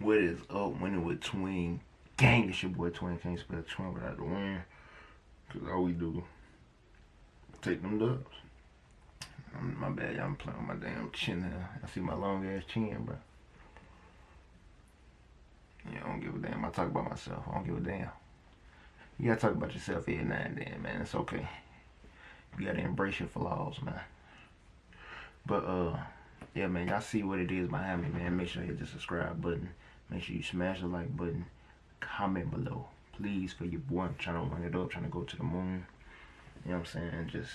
What is up, winning with Twin Gang? It's your boy Twin. Can't spell Twin without the win. Cause all we do, take them dubs. My bad, y'all. I'm playing with my damn chin here. I see my long ass chin, bro. Yeah, I don't give a damn. I talk about myself. I don't give a damn. You gotta talk about yourself every now and then, man. It's okay. You gotta embrace your flaws, man. But yeah, man. Y'all see what it is behind me, man. Make sure you hit the subscribe button. Make sure you smash the like button. Comment below, please, for your boy. I'm trying to run it up, trying to go to the moon. You know what I'm saying? Just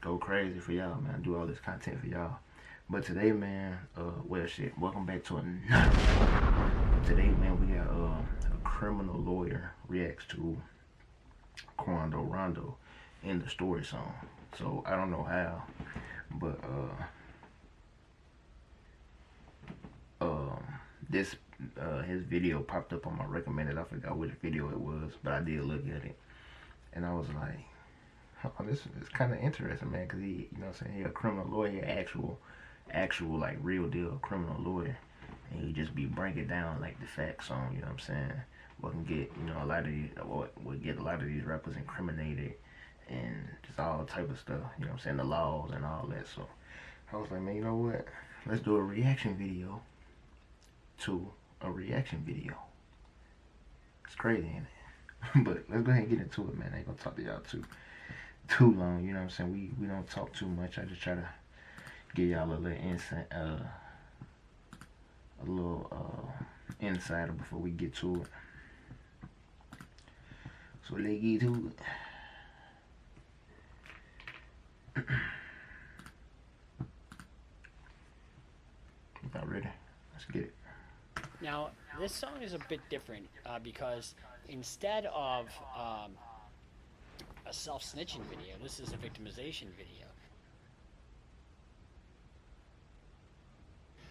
go crazy for y'all, man. Do all this content for y'all. But today, man, well, shit. Welcome back to another video. Today, man, we got a criminal lawyer reacts to Quando, Rondo in the story song. So I don't know how, but this his video popped up on my recommended. I forgot which video it was, but I did look at it, and I was like, oh, this is kind of interesting, man, because he, you know what I'm saying, he a criminal lawyer, actual like real deal criminal lawyer, and he just be breaking down like the facts on, you know what I'm saying, what can get, you know, a lot of these, what would get a lot of these rappers incriminated, and just all type of stuff, you know what I'm saying, the laws and all that. So I was like, man, you know what, let's do a reaction video to a reaction video. It's crazy, ain't it? But let's go ahead and get into it, man. I ain't gonna talk to y'all too long, you know what I'm saying? We don't talk too much. I just try to give y'all a little insight, insider before we get to it. So let's get to it. Y'all ready? Let's get it. Now, this song is a bit different because instead of a self-snitching video, this is a victimization video.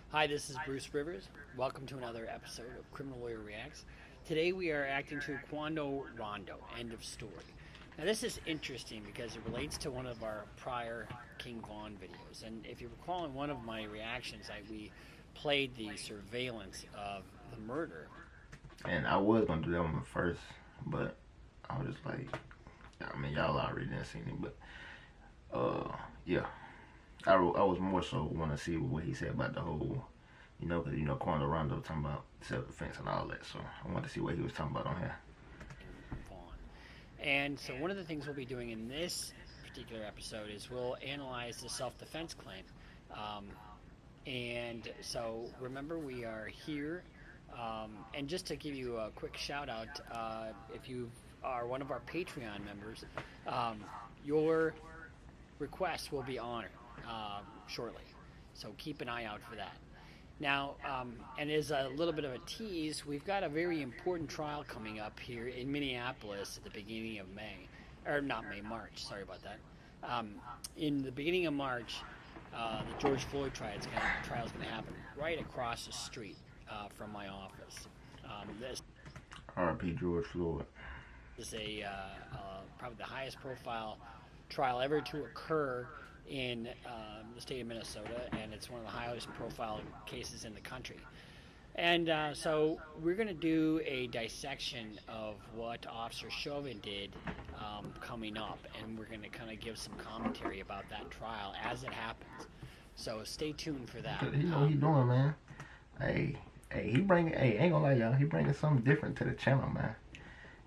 Hi, this is Bruce Rivers. Welcome to another episode of Criminal Lawyer Reacts. Today we are acting to Quando, Rondo, end of story. Now this is interesting because it relates to one of our prior King Von videos. And if you recall, in one of my reactions, we played the surveillance of the murder. And I was gonna do that one first, but I was just like, I mean, y'all already didn't see me, but yeah, I was more so want to see what he said about the whole, you know, because you know Quando Rondo talking about self-defense and all that, so I wanted to see what he was talking about on here. And so one of the things we'll be doing in this particular episode is we'll analyze the self-defense claim. And so remember, we are here, and just to give you a quick shout out, if you are one of our Patreon members, your request will be honored shortly, so keep an eye out for that. Now, and as a little bit of a tease, we've got a very important trial coming up here in Minneapolis at the beginning of March, sorry about that. In the beginning of March, the George Floyd trial is going to happen right across the street from my office. This R.I.P. George Floyd. Is probably the highest profile trial ever to occur in the state of Minnesota, and it's one of the highest profile cases in the country. And so we're going to do a dissection of what Officer Chauvin did coming up, and we're going to kind of give some commentary about that trial as it happens. So stay tuned for that. You know what he doing, man. Hey, ain't gonna lie, y'all, he bringing something different to the channel, man.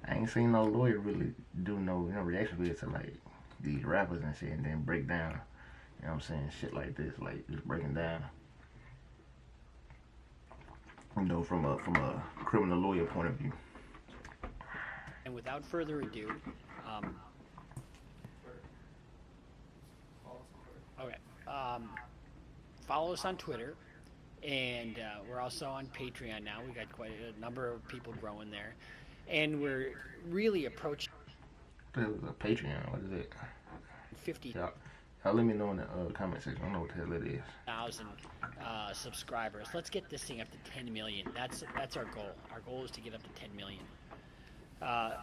I ain't seen no lawyer really do no, reaction videos to like these rappers and shit, and then break down, you know what I'm saying, shit like this, like just breaking down, you know, from a criminal lawyer point of view. And without further ado, follow us on Twitter and we're also on Patreon now. We got quite a number of people growing there, and we're really approaching A Patreon. What is it? 50,000 Y'all let me know in the comment section. I don't know what the hell it is. subscribers. Let's get this thing up to 10 million. That's our goal. Our goal is to get up to 10 million. I'm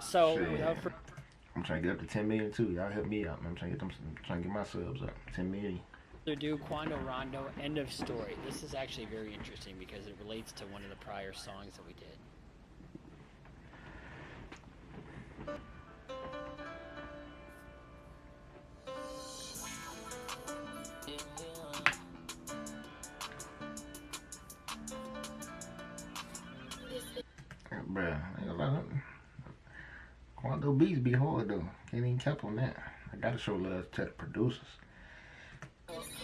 trying to get up to 10 million too. Y'all help me out, man. I'm trying to get my subs up. 10 million. Do Quando, Rondo, end of story. This is actually very interesting because it relates to one of the prior songs that we did. Bruh, ain't gonna lie. Quando beats be hard though. Can't even cap on that. I gotta show love to the producers.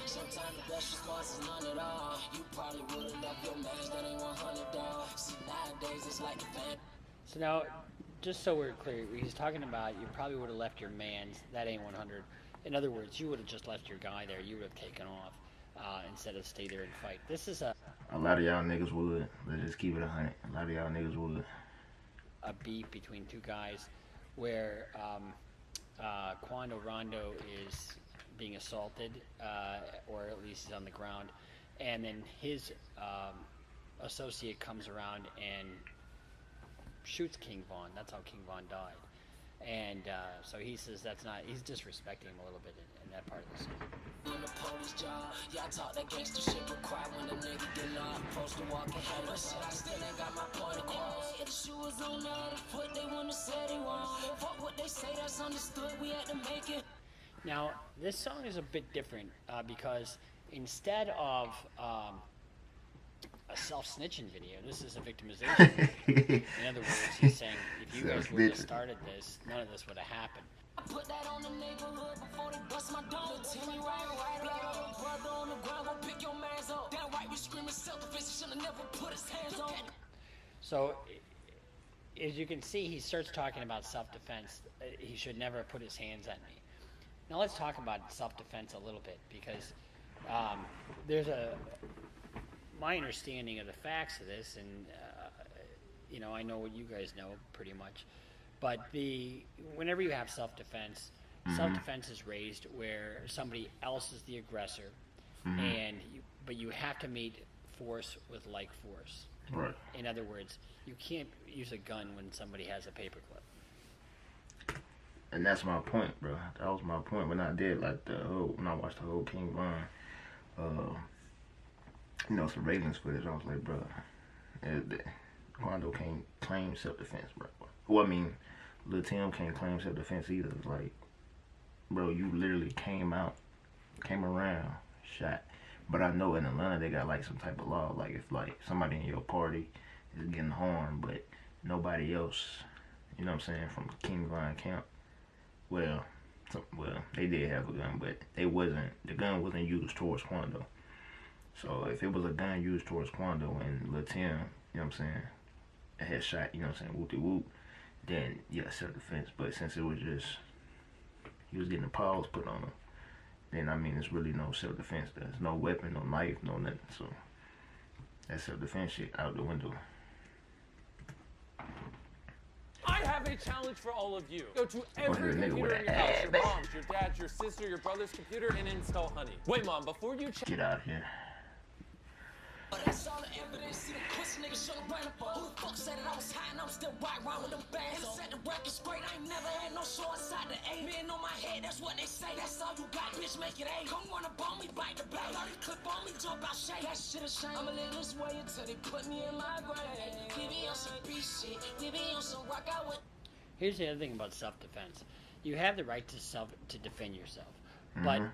Sometimes the best response is none at all. You probably would have left your match that ain't $100. See, nowadays it's like a fan. So now, just so we're clear, he's talking about you probably would have left your man's, that ain't 100. In other words, you would have just left your guy there. You would have taken off instead of stay there and fight. This is a lot of y'all niggas would. Let's just keep it 100. A lot of y'all niggas would. A beef between two guys where Quando Rondo is being assaulted, or at least he's on the ground, and then his associate comes around and shoots King Von. That's how King Von died. And so he says he's disrespecting him a little bit in that part of the song. On the police job, y'all talk that gangster shit, but quiet when the nigga get locked. Supposed to walk ahead of shit, I still ain't got my point across. If the shoe was on the other foot, they wouldn't have said they wrong. Fuck what they say, that's understood, we had to make it. Now, this song is a bit different because instead of a self-snitching video, this is a victimization video. In other words, he's saying, if you guys would have started this, none of this would have happened. I put that on the neighborhood before they bust my dog. Tell me right, brother on the ground, gon' pick your mans up. That right, we screaming self-defense, should've never put his hands on. So, as you can see, he starts talking about self-defense. He should never put his hands on me. Now let's talk about self-defense a little bit, because there's my understanding of the facts of this, and I know what you guys know pretty much, but whenever you have self-defense, self-defense is raised where somebody else is the aggressor, but you have to meet force with like force. Right. In other words, you can't use a gun when somebody has a paperclip. And that's my point, bro. That was my point when I did when I watched the whole King Von, surveillance footage. I was like, bro, Quando can't claim self-defense, bro. Well, I mean, Lil Tim can't claim self-defense either. It's like, bro, you literally came around, shot. But I know in Atlanta they got like some type of law, like if like somebody in your party is getting harmed, but nobody else, you know what I'm saying, from King Von camp. Well, they did have a gun, but the gun wasn't used towards Quando. So if it was a gun used towards Quando and Lil Tim, you know what I'm saying, a headshot, you know what I'm saying, whoop-de-whoop, then yeah, self-defense. But since it was just, he was getting a pause put on him, then I mean, it's really no self-defense. There's no weapon, no knife, no nothing. So that self-defense shit out the window. I have a challenge for all of you. Go to every computer in your house, your mom's, your dad's, your sister, your brother's computer, and install Honey. Wait, Mom, before you get out of here. That's all the evidence. See the pussy niggas show the brain up. Who the fuck said that I was high and I'm still right around with them bands? Said the record's great. I ain't never had no show inside the A. Men on my head, that's what they say. That's all you got, bitch, make it A. Come wanna bomb me, bite the blade. 30 clip on me, jump out shake. That shit a shame. I'ma live this way until they put me in my grave. We be on some beast shit. We be on some rock out with. Here's the other thing about self-defense. You have the right to defend yourself. But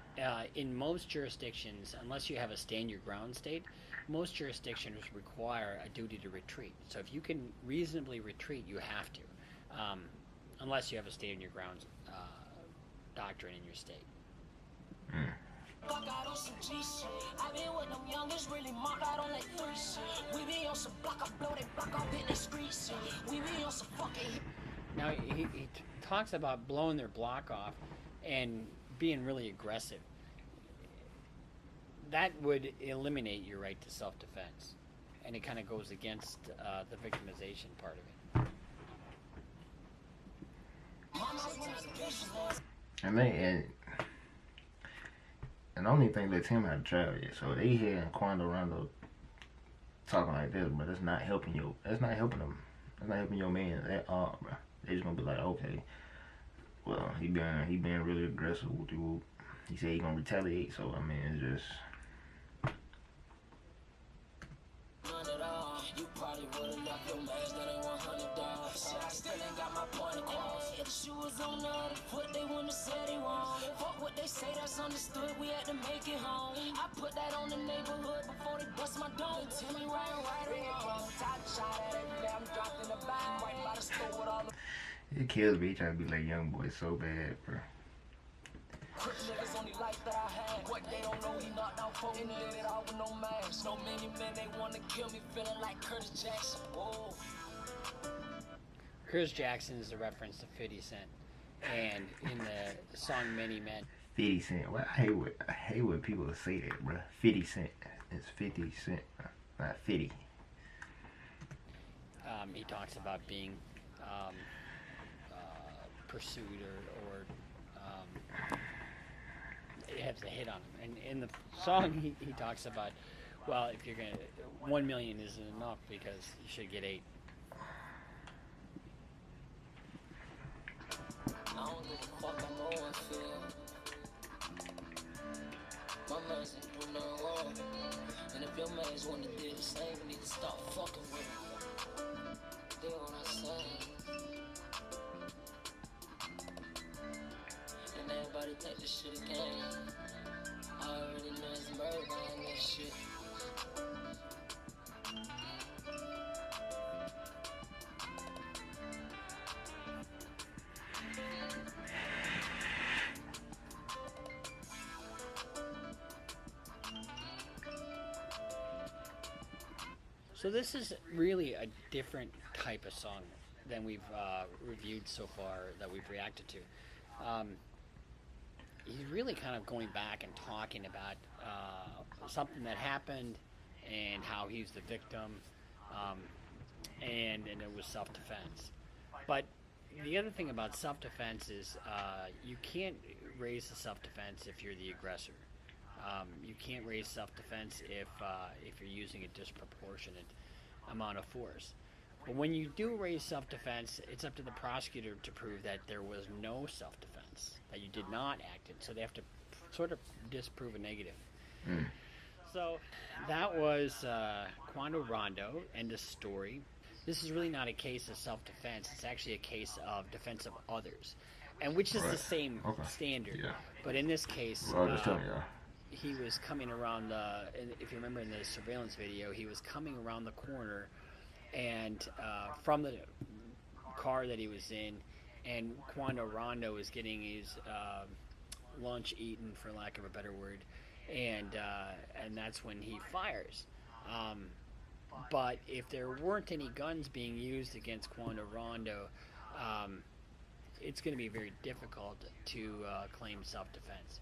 in most jurisdictions, unless you have a stand your ground state, most jurisdictions require a duty to retreat. So if you can reasonably retreat, you have to, unless you have a stand your ground doctrine in your state. Fuck out on some G shit. I been with them youngest really marked out on that free shit. We be on some block up, blow they block up in the street shit. We be on some fucking. Now he talks about blowing their block off and being really aggressive. that would eliminate your right to self-defense, and it kind of goes against the victimization part of it. And I don't even think let him have to travel yet. So they hear Quando Rondo talking like this, but it's not helping you. That's not helping them. That's not helping your man at all, bro. They just gonna be like, okay, well, he being really aggressive. He said he gonna retaliate. So I mean, it's just. You probably would've left your man that ain't $100. Shit, I still ain't got my point across. If the shoe was on the other foot, they wouldn't have said he wrong. Fuck what they say, that's understood. We had to make it home. I put that on the neighborhood before they bust my dome. Tell me right or wrong. Top shot at every day, I'm dropped in the bag right by the store with all the. It kills me. He trying to be like young boy so bad, bro. Crip niggas only life that I had. What they don't know, he knocked out 4 and did it all with no mask. No many men, they wanna kill me, feeling like Curtis Jackson. Whoa. Curtis Jackson is a reference to 50 Cent, and in the song Many Men. 50 Cent. Well, I hate when people say that, bro. 50 Cent. It's 50 Cent, not 50. He talks about being pursued or it has a hit on him. And in the song, he talks about, well, if you're gonna, 1 million isn't enough because you should get 8. I don't give a fuck, I know I feel. My mans ain't do nothing wrong. And if your mans wanna do the same, you need to stop fucking with them. Do what I say. And everybody think this shit a game. I already know it's murder behind that shit. So this is really a different type of song than we've reviewed so far, that we've reacted to. He's really kind of going back and talking about something that happened and how he's the victim, and it was self-defense. But the other thing about self-defense is you can't raise the self-defense if you're the aggressor. You can't raise self-defense if you're using a disproportionate amount of force. But when you do raise self-defense, it's up to the prosecutor to prove that there was no self-defense, that you did not act it. So they have to sort of disprove a negative. So that was Quando Rondo, end of story. This is really not a case of self-defense. It's actually a case of defense of others, and which is the same standard. Yeah. But in this case, he was coming around if you remember in the surveillance video, he was coming around the corner and from the car that he was in, and Quando Rondo is getting his lunch eaten, for lack of a better word, and that's when he fires. But if there weren't any guns being used against Quando Rondo, it's going to be very difficult to claim self-defense.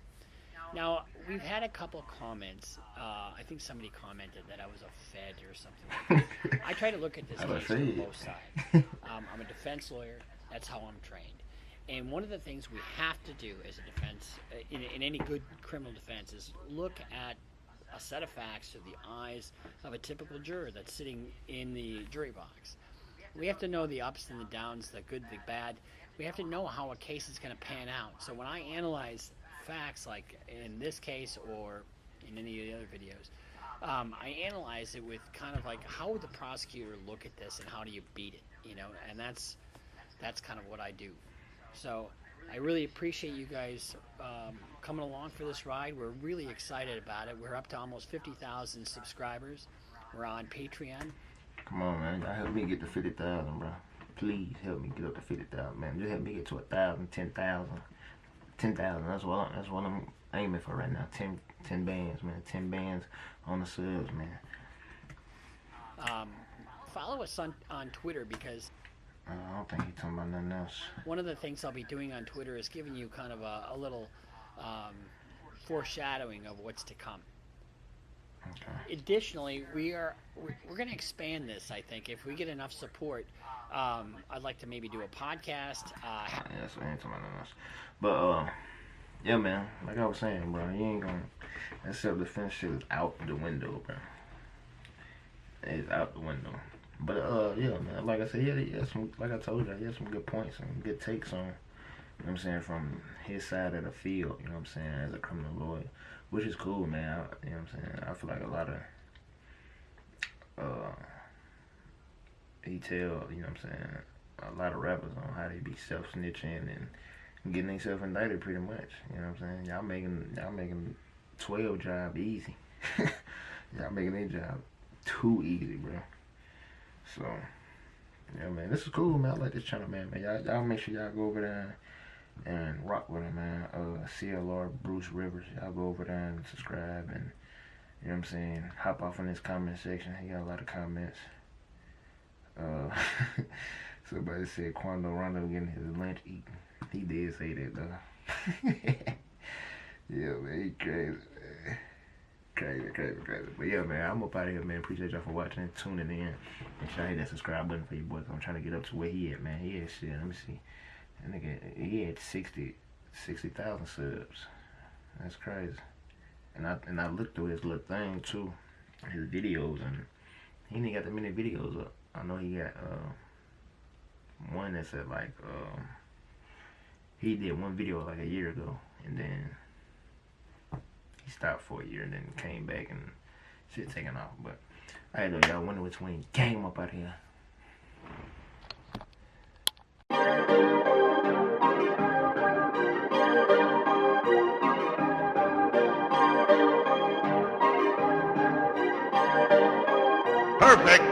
Now, we've had a couple comments. I think somebody commented that I was a Fed or something like that. I try to look at this case from both sides. I'm a defense lawyer. That's how I'm trained. And one of the things we have to do as a defense, in any good criminal defense, is look at a set of facts through the eyes of a typical juror that's sitting in the jury box. We have to know the ups and the downs, the good, the bad. We have to know how a case is going to pan out. So when I analyze facts, like in this case or in any of the other videos, I analyze it with kind of like, how would the prosecutor look at this and how do you beat it, you know? And that's kind of what I do. So I really appreciate you guys coming along for this ride. We're really excited about it. We're up to almost 50,000 subscribers. We're on Patreon. Come on, man. Y'all help me get to 50,000, bro. Please help me get up to 50,000, man. Just help me get to 1,000, 10,000. 10,000. That's what I'm aiming for right now. 10 bands, man. 10 bands on the subs, man. Follow us on Twitter, because I don't think he's talking about nothing else. One of the things I'll be doing on Twitter is giving you kind of a little foreshadowing of what's to come. Additionally, we're going to expand this. I think if we get enough support, I'd like to maybe do a podcast. Yeah, so ain't talking about else. But yeah, man. Like I was saying, bro, you ain't gonna. That self-defense shit is out the window, bro. It's out the window. But yeah, man. Like I said, yeah, some. Like I told you, he had some good points and good takes on. You know what I'm saying, from his side of the field. You know what I'm saying, as a criminal lawyer, which is cool, man. You know what I'm saying. I feel like a lot of he tell, you know what I'm saying, a lot of rappers on how they be self-snitching and getting themselves indicted pretty much. You know what I'm saying? Y'all making 12 job easy. Y'all making their job too easy, bro. So, yeah, man, this is cool, man. I like this channel, man. Y'all make sure y'all go over there and rock with him, man. CLR Bruce Rivers. Y'all go over there and subscribe and, you know what I'm saying, hop off in this comment section. He got a lot of comments. Somebody said Quando Rondo getting his lunch eaten. He did say that though. Yeah, man, he crazy, man. Crazy. But yeah, man, I'm up out of here, man. Appreciate y'all for watching and tuning in. And y'all hit that subscribe button for your boy. I'm trying to get up to where he at, man. He had shit. Let me see. That nigga, he had 60,000 subs. That's crazy. And I looked through his little thing too, his videos, and he ain't got that many videos up. I know he got one that said like he did one video like a year ago, and then he stopped for a year and then came back and shit taking off. But I know y'all wonder which one came up out here. Perfect.